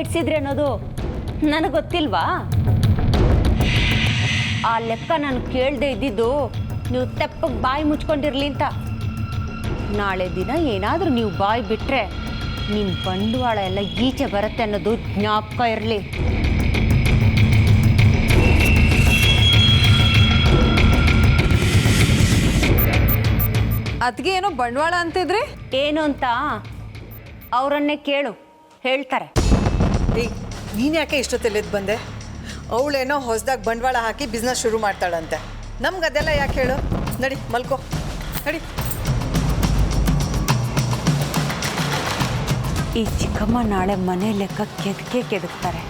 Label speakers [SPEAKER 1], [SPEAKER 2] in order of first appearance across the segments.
[SPEAKER 1] ಇಡ್ಸಿದ್ರಿ ಅನ್ನೋದು ನನಗೆ ಗೊತ್ತಿಲ್ವಾ? ಆ ಲೆಕ್ಕ ನಾನು ಕೇಳದೆ ಇದ್ದಿದ್ದು ನೀವು ತೆಪ್ಪಗೆ ಬಾಯಿ ಮುಚ್ಕೊಂಡಿರಲಿ ಅಂತ. ನಾಳೆ ದಿನ ಏನಾದರೂ ನೀವು ಬಾಯಿ ಬಿಟ್ಟರೆ ನಿಮ್ಮ ಬಂಡವಾಳ ಎಲ್ಲ ಈಚೆ ಬರುತ್ತೆ ಅನ್ನೋದು ಜ್ಞಾಪಕ ಇರಲಿ.
[SPEAKER 2] ಅದಕ್ಕೆ ಏನೋ ಬಂಡವಾಳ ಅಂತಿದ್ರಿ?
[SPEAKER 1] ಏನು ಅಂತ ಅವರನ್ನೇ ಕೇಳು, ಹೇಳ್ತಾರೆ.
[SPEAKER 3] ನೀನು ಯಾಕೆ ಇಷ್ಟೊತ್ತೆಲ್ಲಿದ್ದು ಬಂದೆ? ಅವಳೇನೋ ಹೊಸದಾಗಿ ಬಂಡವಾಳ ಹಾಕಿ ಬಿಸ್ನೆಸ್ ಶುರು ಮಾಡ್ತಾಳಂತೆ. ನಮ್ಗೆ ಅದೆಲ್ಲ ಯಾಕೆ ಹೇಳು? ನಡಿ ಮಲ್ಕೋ, ನಡಿ.
[SPEAKER 1] ಈ ಚಿಕ್ಕಮ್ಮ ನಾಳೆ ಮನೆ ಲೆಕ್ಕ ಕೆದಕ್ತಾರೆ.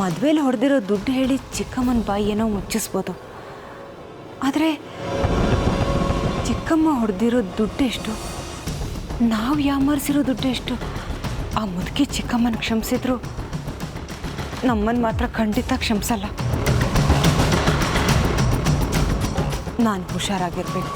[SPEAKER 1] ಮದುವೆಲಿ ಹೊಡೆದಿರೋ ದುಡ್ಡು ಹೇಳಿ ಚಿಕ್ಕಮ್ಮನ ಬಾಯಿ ಏನೋ ಮುಚ್ಚಿಸ್ಬೋದು. ಆದರೆ ಚಿಕ್ಕಮ್ಮ ಹೊಡೆದಿರೋ ದುಡ್ಡು ಎಷ್ಟು, ನಾವು ಯಾಮರ್ಸಿರೋ ದುಡ್ಡು ಎಷ್ಟು? ಆ ಮುದುಕಿ ಚಿಕ್ಕಮ್ಮನ ಕ್ಷಮಿಸಿದ್ರು ನಮ್ಮನ್ನು ಮಾತ್ರ ಖಂಡಿತ ಕ್ಷಮಿಸಲ್ಲ. ನಾನು ಹುಷಾರಾಗಿರ್ಬೇಕು.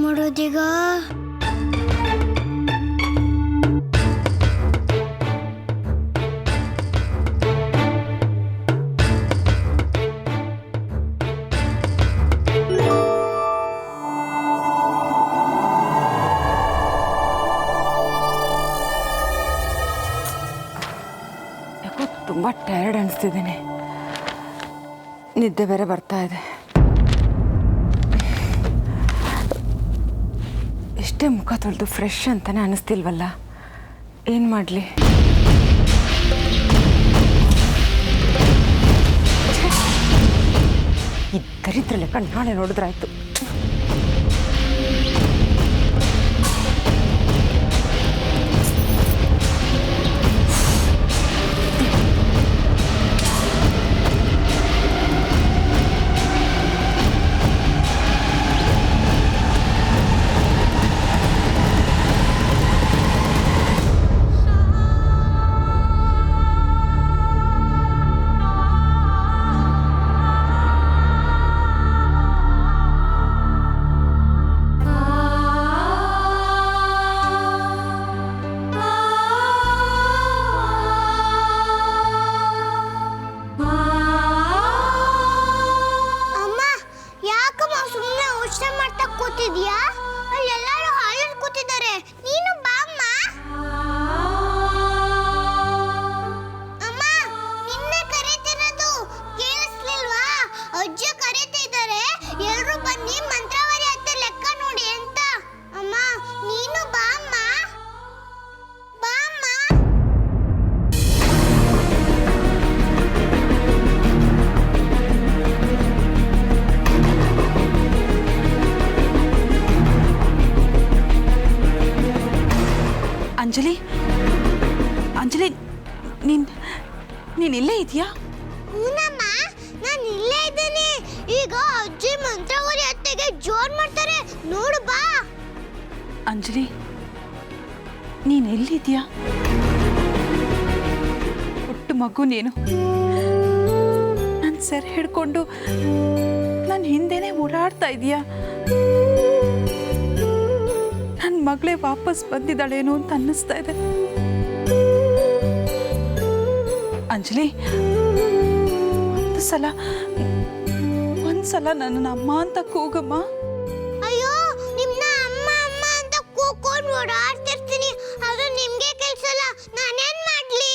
[SPEAKER 4] ಮಾಡೋದೀಗ?
[SPEAKER 1] ಯಾಕೋ ತುಂಬ ಟಯರ್ಡ್ ಅನಿಸ್ತಿದ್ದೀನಿ, ನಿದ್ದೆ ಬೇರೆ ಬರ್ತಾ ಇದೆ. ಎಷ್ಟೇ ಮುಖ ತೊಳೆದು ಫ್ರೆಶ್ ಅಂತಾನೆ ಅನಿಸ್ತಿಲ್ವಲ್ಲ, ಏನು ಮಾಡಲಿ? ಈ ದರಿದ್ರ ಲೆಕ್ಕ ನಾಳೆ ನೋಡಿದ್ರಾಯ್ತು.
[SPEAKER 4] ಅಲ್ಲೆಲ್ಲರೂ ಹಾಲಲ್ಲಿ ಕೂತಿದ್ದಾರೆ, ನೀನು ಬಾ ಅಮ್ಮ. ಅಮ್ಮ ನಿನ್ನೆ ಕರೀತಿರೋದು ಕೇಳಿಸ್ಲಿಲ್ವಾ? ಅಜ್ಜಿ ಕರೀತಿದ್ದಾರೆ, ಎಲ್ಲರೂ ಬನ್ನಿ ಮಂತ್ರವಾರಿ ಅತ್ತೆ ಲೆಕ್ಕ ನೋಡಿ ಅಂತ. ಅಮ್ಮ ನೀನು ಬಾ ಅಮ್ಮ, ಬಾ ಅಮ್ಮ.
[SPEAKER 2] ಅಂಜಲಿ, ಅಂಜಲಿ, ನೀನ್ ಇಲ್ಲೇ ಇದೆಯಾ?
[SPEAKER 4] ಹೂನಮ್ಮ, ನಾನು ಇಲ್ಲೇ ಇದ್ದೇನೆ. ಈಗ ಅಜ್ಜಿ ಮಂತ್ರವಾರಿ ಅತ್ತೆಗೆ ಜೋರ್ ಮಾಡ್ತಾರೆ, ನೋಡು ಬಾ.
[SPEAKER 2] ಅಂಜಲಿ, ನೀನ್ ಎಲ್ಲಿದ್ಯಾ? ಹುಟ್ಟು ಮಗು ನೀನು. ನನ್ನ ಸೆರೆ ಹಿಡ್ಕೊಂಡು ನನ್ನ ಹಿಂದೆನೆ ಓಡಾಡ್ತಾ ಇದೀಯಾ? ನನ್ನ ಮಗಳೇ ವಾಪಸ್ ಬಂದಿದ್ದಾಳೇನೋ ಅಂತ ಅನ್ನಿಸ್ತಾ ಇದೆ. ಅಂಜಲಿ, ಒಂದ್ಸಲ ನನ್ನ ಅಮ್ಮ ಅಂತ ಕೂಗಮ್ಮ.
[SPEAKER 4] ಅಯ್ಯೋ, ನಿಮ್ನ ಅಮ್ಮ ಅಮ್ಮ ಅಂತ ಕೂಗ್ಕೊಂಡು ಓಡಾಡ್ತಿರ್ತೀನಿ, ಅದು ನಿಮ್ಗೆ ಕೆಲ್ಸಲ್ಲ, ನಾನೇನ್ ಮಾಡ್ಲಿ?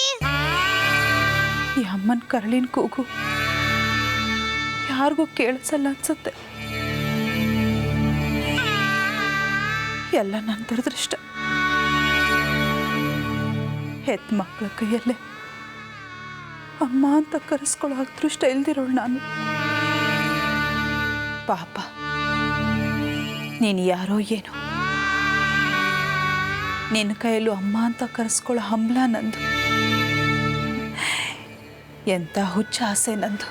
[SPEAKER 2] 你 ಅಮ್ಮನ ಕರಳಿನ ಕೂಗು ಯಾರಿಗೂ ಕೇಳಿಸಲ್ಲ ಅನ್ಸುತ್ತೆ. ಎಲ್ಲ ನನ್ನ ದುರದೃಷ್ಟ. ಹೆತ್ತ ಮಕ್ಕಳ ಕೈಯಲ್ಲೇ ಅಮ್ಮ ಅಂತ ಕರೆಸ್ಕೊಳ್ಳೋ ಅದೃಷ್ಟ ಇಲ್ದಿರೋಳು ನಾನು. ಪಾಪ, ನೀನು ಯಾರೋ ಏನೋ, ನಿನ್ನ ಕೈಯಲ್ಲೂ ಅಮ್ಮ ಅಂತ ಕರೆಸ್ಕೊಳ್ಳೋ ಹಂಬಲ ನಂದು. ಎಂಥ ಹುಚ್ಚ ಆಸೆ ನಂದು.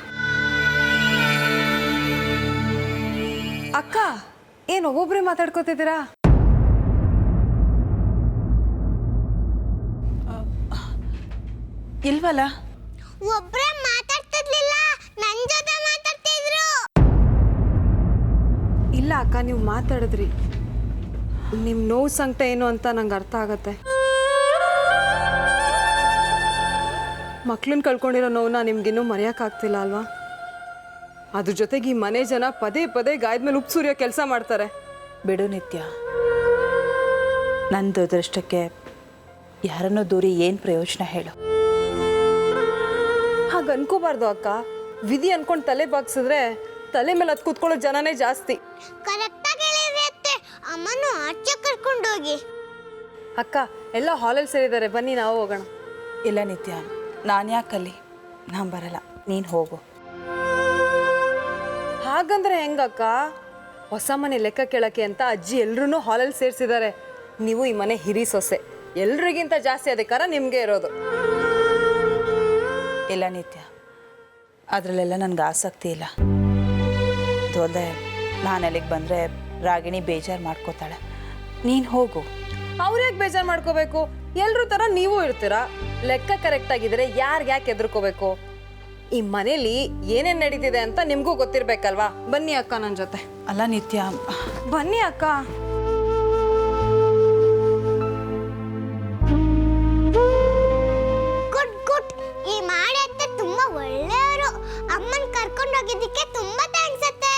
[SPEAKER 5] ಅಕ್ಕ, ಏನು ಒಬ್ಬೊಬ್ಬರೇ ಮಾತಾಡ್ಕೋತಿದ್ದೀರಾ?
[SPEAKER 2] ಇಲ್ವಲ್ಲ?
[SPEAKER 4] ಒಬ್ರೇ ಮಾತಾಡ್ತಿರ್ಲಿಲ್ಲ, ನನ್ ಜೊತೆ ಮಾತಾಡ್ತಿದ್ರು.
[SPEAKER 5] ಇಲ್ಲ ಅಕ್ಕ, ನೀವು ಮಾತಾಡಿದ್ರಿ. ನಿಮ್ಮ ನೋವು ಸಂಕಟ ಏನು ಅಂತ ನಂಗೆ ಅರ್ಥ ಆಗತ್ತೆ. ಮಕ್ಳನ್ನ ಕಳ್ಕೊಂಡಿರೋ ನೋವನ್ನ ನಿಮ್ಗಿನ್ನೂ ಮರೆಯೋಕ್ಕಾಗ್ತಿಲ್ಲ ಅಲ್ವಾ? ಅದ್ರ ಜೊತೆಗೆ ಈ ಮನೆ ಜನ ಪದೇ ಪದೇ ಗಾಯದ ಮೇಲೆ ಉಪ್ಪು ಸುರಿಯೋ ಕೆಲಸ ಮಾಡ್ತಾರೆ.
[SPEAKER 2] ಬಿಡು ನಿತ್ಯ, ನನ್ನ ದುರದೃಷ್ಟಕ್ಕೆ ಯಾರನ್ನೋ ದೂರಿ ಏನು ಪ್ರಯೋಜನ ಹೇಳು?
[SPEAKER 5] ಹಾಗೆ ಅನ್ಕೋಬಾರ್ದು ಅಕ್ಕ. ವಿಧಿ ಅನ್ಕೊಂಡು ತಲೆ ಬಾಗ್ಸಿದ್ರೆ ತಲೆ ಮೇಲೆ ಅದು ಕೂತ್ಕೊಳ್ಳೋ ಜನನೇ ಜಾಸ್ತಿ.
[SPEAKER 4] ಕರೆಕ್ಟಾಗಿ ಹೇಳಿದ್ರೆ ಅಮ್ಮನು ಆಚೆ ಕರ್ಕೊಂಡೋಗಿ.
[SPEAKER 5] ಅಕ್ಕ, ಎಲ್ಲ ಹಾಲಲ್ಲಿ ಸೇರಿದ್ದಾರೆ, ಬನ್ನಿ ನಾವು ಹೋಗೋಣ.
[SPEAKER 2] ಇಲ್ಲ ನಿತ್ಯ, ನಾನು ಯಾಕಲ್ಲಿ? ನಾನು ಬರಲ್ಲ, ನೀನು ಹೋಗು.
[SPEAKER 5] ಹಾಗಂದ್ರೆ ಹೆಂಗಕ್ಕ? ಹೊಸ ಮನೆ ಲೆಕ್ಕ ಕೇಳಕ್ಕೆ ಅಂತ ಅಜ್ಜಿ ಎಲ್ರೂ ಹಾಲಲ್ಲಿ ಸೇರಿಸಿದ್ದಾರೆ. ನೀವು ಈ ಮನೆ ಹಿರಿ ಸೊಸೆ, ಎಲ್ರಿಗಿಂತ ಜಾಸ್ತಿ ಅಧಿಕಾರ ನಿಮಗೆ ಇರೋದು.
[SPEAKER 2] ಇಲ್ಲ ನಿತ್ಯ, ಅದರಲ್ಲೆಲ್ಲ ನನಗೆ ಆಸಕ್ತಿ ಇಲ್ಲ. ದೊಡ್ಡ ನಾನು ಅಲ್ಲಿಗೆ ಬಂದರೆ ರಾಗಿಣಿ ಬೇಜಾರು ಮಾಡ್ಕೋತಾಳೆ. ನೀನು ಹೋಗು.
[SPEAKER 5] ಅವ್ರ್ಯಾಕೆ ಬೇಜಾರು ಮಾಡ್ಕೋಬೇಕು? ಎಲ್ರೂ ಥರ ನೀವು ಇರ್ತೀರಾ. ಲೆಕ್ಕ ಕರೆಕ್ಟ್ ಆಗಿದ್ರೆ ಯಾರಿಗೆ ಯಾಕೆ ಹೆದರ್ಕೋಬೇಕು? ಈ ಮನೇಲಿ ಏನೇನು ನಡೀತಿದೆ ಅಂತ ನಿಮಗೂ ಗೊತ್ತಿರ್ಬೇಕಲ್ವಾ? ಬನ್ನಿ ಅಕ್ಕ ನನ್ನ ಜೊತೆ.
[SPEAKER 2] ಅಲ್ಲ ನಿತ್ಯ,
[SPEAKER 5] ಬನ್ನಿ ಅಕ್ಕ.
[SPEAKER 4] Good good. ಈ ಮಾಡಿ ಅತ್ತೆ ತುಂಬಾ ಒಳ್ಳೆಯವರು. ಅಮ್ಮನ್ ಕರ್ಕೊಂಡು ಹೋಗಿದ್ದಕ್ಕೆ ತುಂಬಾ ಥ್ಯಾಂಕ್ಸ್ ಅತ್ತೆ.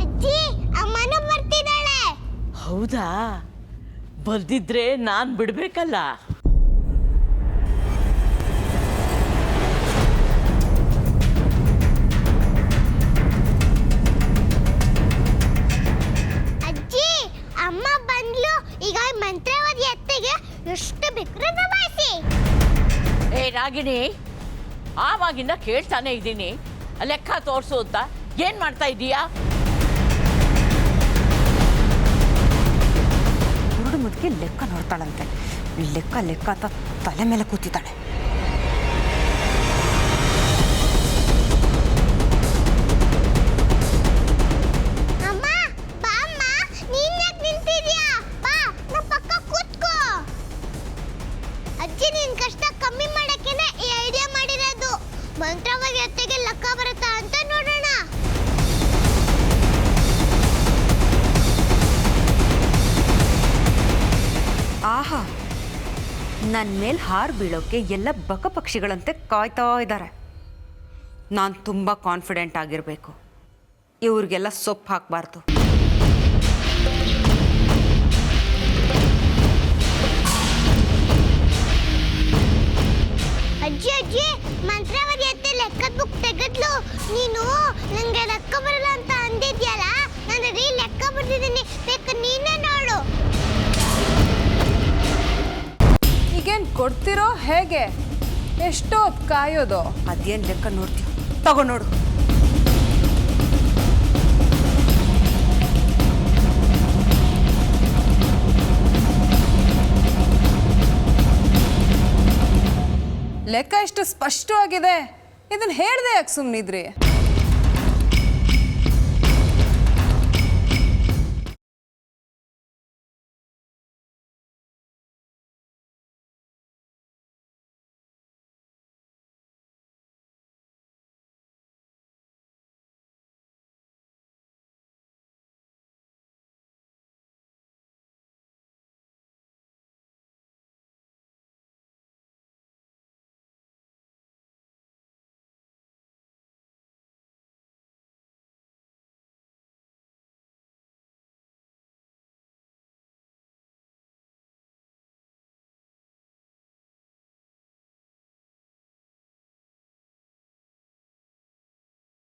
[SPEAKER 4] ಅಜ್ಜಿ, ಅಮ್ಮನೂ ಬರ್ತಿದ್ದಾಳೆ.
[SPEAKER 6] ಹೌದಾ? ಬರ್ದಿದ್ರೆ ನಾನು ಬಿಡ್ಬೇಕಲ್ಲ.
[SPEAKER 4] ಅಜ್ಜಿ, ಅಮ್ಮ ಬಂದ್ಲು. ಈಗ ಮಂತ್ರವಾದಿ ಅತ್ತೆಗೆ ಎಷ್ಟು ಬೇಕಾದ್ರೂ ದಬಾಯಿಸಿ.
[SPEAKER 6] ಏ ರಾಗಿಣಿ, ಆವಾಗಿಂದ ಕೇಳ್ತಾನೆ ಇದ್ದೀನಿ, ಲೆಕ್ಕ ತೋರಿಸು ಅಂತ. ಏನು ಮಾಡ್ತಾ ಇದ್ದೀಯಾ?
[SPEAKER 1] ನೋಡು ಮುದುಕಿ ಲೆಕ್ಕ ನೋಡ್ತಾಳಂತೆ. ಲೆಕ್ಕ ಲೆಕ್ಕ ಅಂತ ತಲೆ ಮೇಲೆ ಕೂತಿದ್ದಾಳೆ.
[SPEAKER 4] ಅಮ್ಮ, ಬಾ ಅಮ್ಮ. ನೀನ್ ಯಾಕೆ ನಿಂತಿದ್ಯಾ? ಬಾ, ನಮ್ಮ ಪಕ್ಕ ಕೂತ್ಕೋ. ಅಜ್ಜಿ, ನಿನ್ ಕಷ್ಟ ಕಮ್ಮಿ ಮಾಡಕ್ಕೇನೆ ಈ ಐಡಿಯಾ ಮಾಡಿರೋದು. ಮಂತ್ರವಾದಿ ಅತ್ತೆಗೆ ಲೆಕ್ಕ ಬರುತ್ತಾ ಅಂತ ನೋಡೋಣ.
[SPEAKER 1] ಆಹಾ, ನನ್ನ ಮೇಲೆ ಹಾರು ಬೀಳೋಕ್ಕೆ ಎಲ್ಲ ಬಕಪಕ್ಷಿಗಳಂತೆ ಕಾಯ್ತಾ ಇದ್ದಾರೆ. ನಾನು ತುಂಬ ಕಾನ್ಫಿಡೆಂಟ್ ಆಗಿರಬೇಕು. ಇವ್ರಿಗೆಲ್ಲ ಸೊಪ್ಪು ಹಾಕಬಾರ್ದು.
[SPEAKER 4] ಅಜ್ಜಿ ಅಜ್ಜಿ, ಮಂತ್ರವಾದಿ ಅತ್ತೆ ಲೆಕ್ಕದ ಬುಕ್ ತೆಗೆದ್ಲು. ನೀನು ನಂಗೆ ಲೆಕ್ಕ ಬರಲ್ಲ ಅಂತ ಅಂದಿದ್ಯಲ್ಲ, ನಾನು ರೀ ಲೆಕ್ಕ ಬರ್ದಿದ್ದೀನಿ, ಬೇಕು ನೀನೇ ನೋಡು.
[SPEAKER 5] ಈಗೇನು ಕೊಡ್ತಿರೋ ಹೇಗೆ? ಎಷ್ಟೊತ್ತು ಕಾಯೋದು?
[SPEAKER 1] ಅದೇನು ಲೆಕ್ಕ ನೋಡ್ತೀವಿ, ತಗೋ ನೋಡು.
[SPEAKER 5] ಲೆಕ್ಕ ಎಷ್ಟು ಸ್ಪಷ್ಟವಾಗಿದೆ. ಇದನ್ನ ಹೇಳ್ದೆ ಯಾಕೆ ಸುಮ್ಮನಿದ್ರಿ?